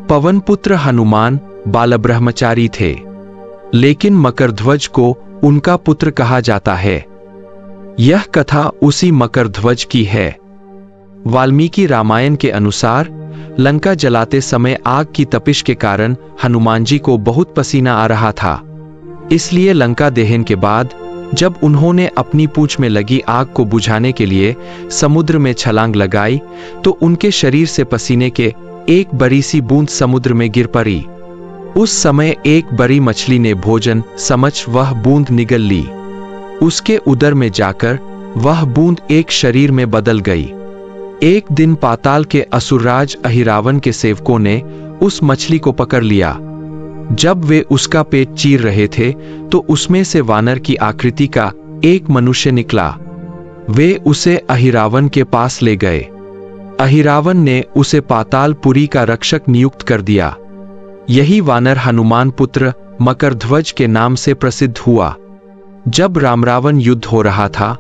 पवन पुत्र हनुमान बालब्रह्मचारी थे, लेकिन मकरध्वज को उनका पुत्र कहा जाता है। यह कथा उसी मकरध्वज की है। वाल्मीकि रामायण के अनुसार लंका जलाते समय आग की तपिश के कारण हनुमान जी को बहुत पसीना आ रहा था। इसलिए लंका दहन के बाद जब उन्होंने अपनी पूंछ में लगी आग को बुझाने के लिए समुद्र में छलांग लगाई तो उनके शरीर से पसीने के एक बड़ी सी बूंद समुद्र में गिर पड़ी। उस समय एक बड़ी मछली ने भोजन समझ वह बूंद निगल ली। उसके उदर में जाकर वह बूंद एक शरीर में बदल गई। एक दिन पाताल के असुरराज अहिरावण के सेवकों ने उस मछली को पकड़ लिया। जब वे उसका पेट चीर रहे थे तो उसमें से वानर की आकृति का एक मनुष्य निकला। वे उसे अहिरावण के पास ले गए। अहिरावण ने उसे पातालपुरी का रक्षक नियुक्त कर दिया। यही वानर हनुमान पुत्र मकरध्वज के नाम से प्रसिद्ध हुआ। जब राम रावण युद्ध हो रहा था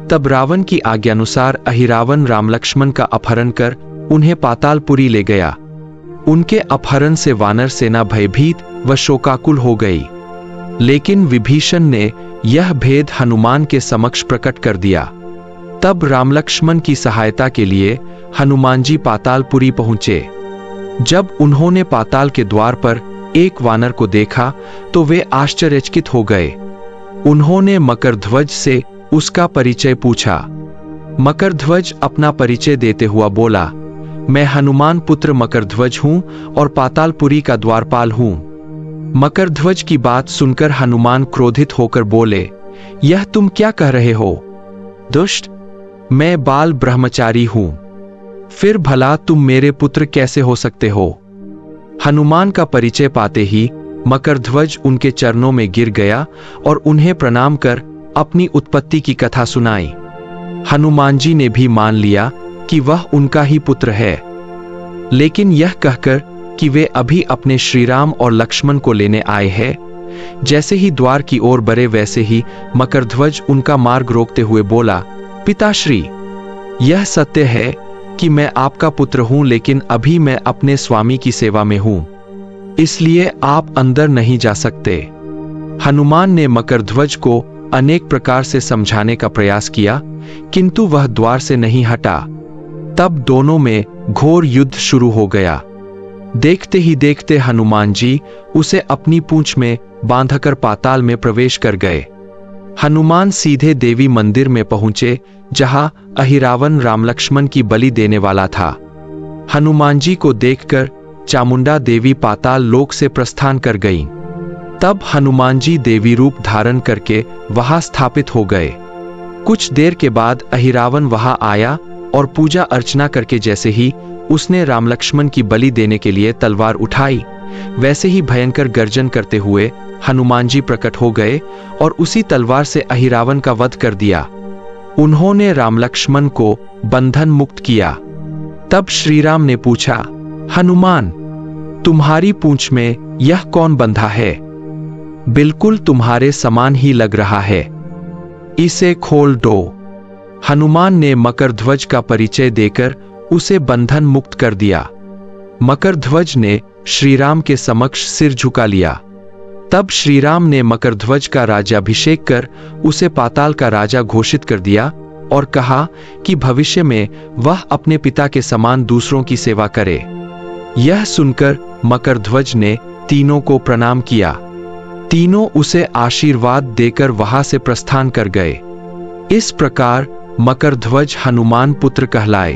तब रावण की आज्ञानुसार अहिरावण राम लक्ष्मण का अपहरण कर उन्हें पातालपुरी ले गया। उनके अपहरण से वानर सेना भयभीत व शोकाकुल हो गई, लेकिन विभीषण ने यह भेद हनुमान के समक्ष प्रकट कर दिया। तब राम लक्ष्मण की सहायता के लिए हनुमान जी पातालपुरी पहुंचे। जब उन्होंने पाताल के द्वार पर एक वानर को देखा तो वे आश्चर्यचकित हो गए। उन्होंने मकरध्वज से उसका परिचय पूछा। मकरध्वज अपना परिचय देते हुआ बोला, मैं हनुमान पुत्र मकरध्वज हूं और पातालपुरी का द्वारपाल हूं। मकरध्वज की बात सुनकर हनुमान क्रोधित होकर बोले, यह तुम क्या कह रहे हो? दुष्ट, मैं बाल ब्रह्मचारी हूं, फिर भला तुम मेरे पुत्र कैसे हो सकते हो? हनुमान का परिचय पाते ही मकरध्वज उनके चरणों में गिर गया और उन्हें प्रणाम कर अपनी उत्पत्ति की कथा सुनाई। हनुमान जी ने भी मान लिया कि वह उनका ही पुत्र है, लेकिन यह कहकर कि वे अभी अपने श्रीराम और लक्ष्मण को लेने आए हैं। जैसे ही द्वार की ओर बढ़े वैसे ही मकरध्वज उनका मार्ग रोकते हुए बोला, पिताश्री, यह सत्य है कि मैं आपका पुत्र हूं, लेकिन अभी मैं अपने स्वामी की सेवा में हूं, इसलिए आप अंदर नहीं जा सकते। हनुमान ने मकरध्वज को अनेक प्रकार से समझाने का प्रयास किया, किंतु वह द्वार से नहीं हटा। तब दोनों में घोर युद्ध शुरू हो गया। देखते ही देखते हनुमान जी उसे अपनी पूंछ में बांधकर पाताल में प्रवेश कर गए। हनुमान सीधे देवी मंदिर में पहुंचे, जहां अहिरावण राम लक्ष्मण की बलि देने वाला था। हनुमान जी को देखकर चामुंडा देवी पाताल लोक से प्रस्थान कर गईं। तब हनुमान जी देवी रूप धारण करके वहां स्थापित हो गए। कुछ देर के बाद अहिरावण वहां आया और पूजा अर्चना करके जैसे ही उसने राम लक्ष्मण की बलि देने के लिए तलवार उठाई, वैसे ही भयंकर गर्जन करते हुए हनुमान जी प्रकट हो गए और उसी तलवार से अहिरावण का वध कर दिया। उन्होंने राम लक्ष्मण को बंधन मुक्त किया। तब श्रीराम ने पूछा, हनुमान, तुम्हारी पूंछ में यह कौन बंधा है? बिल्कुल तुम्हारे समान ही लग रहा है, इसे खोल दो। हनुमान ने मकरध्वज का परिचय देकर उसे बंधन मुक्त कर दिया। मकरध्वज ने श्रीराम के समक्ष सिर झुका लिया। तब श्रीराम ने मकरध्वज का राज्याभिषेक कर उसे पाताल का राजा घोषित कर दिया और कहा कि भविष्य में वह अपने पिता के समान दूसरों की सेवा करे। यह सुनकर मकरध्वज ने तीनों को प्रणाम किया। तीनों उसे आशीर्वाद देकर वहां से प्रस्थान कर गए। इस प्रकार मकरध्वज हनुमान पुत्र कहलाए।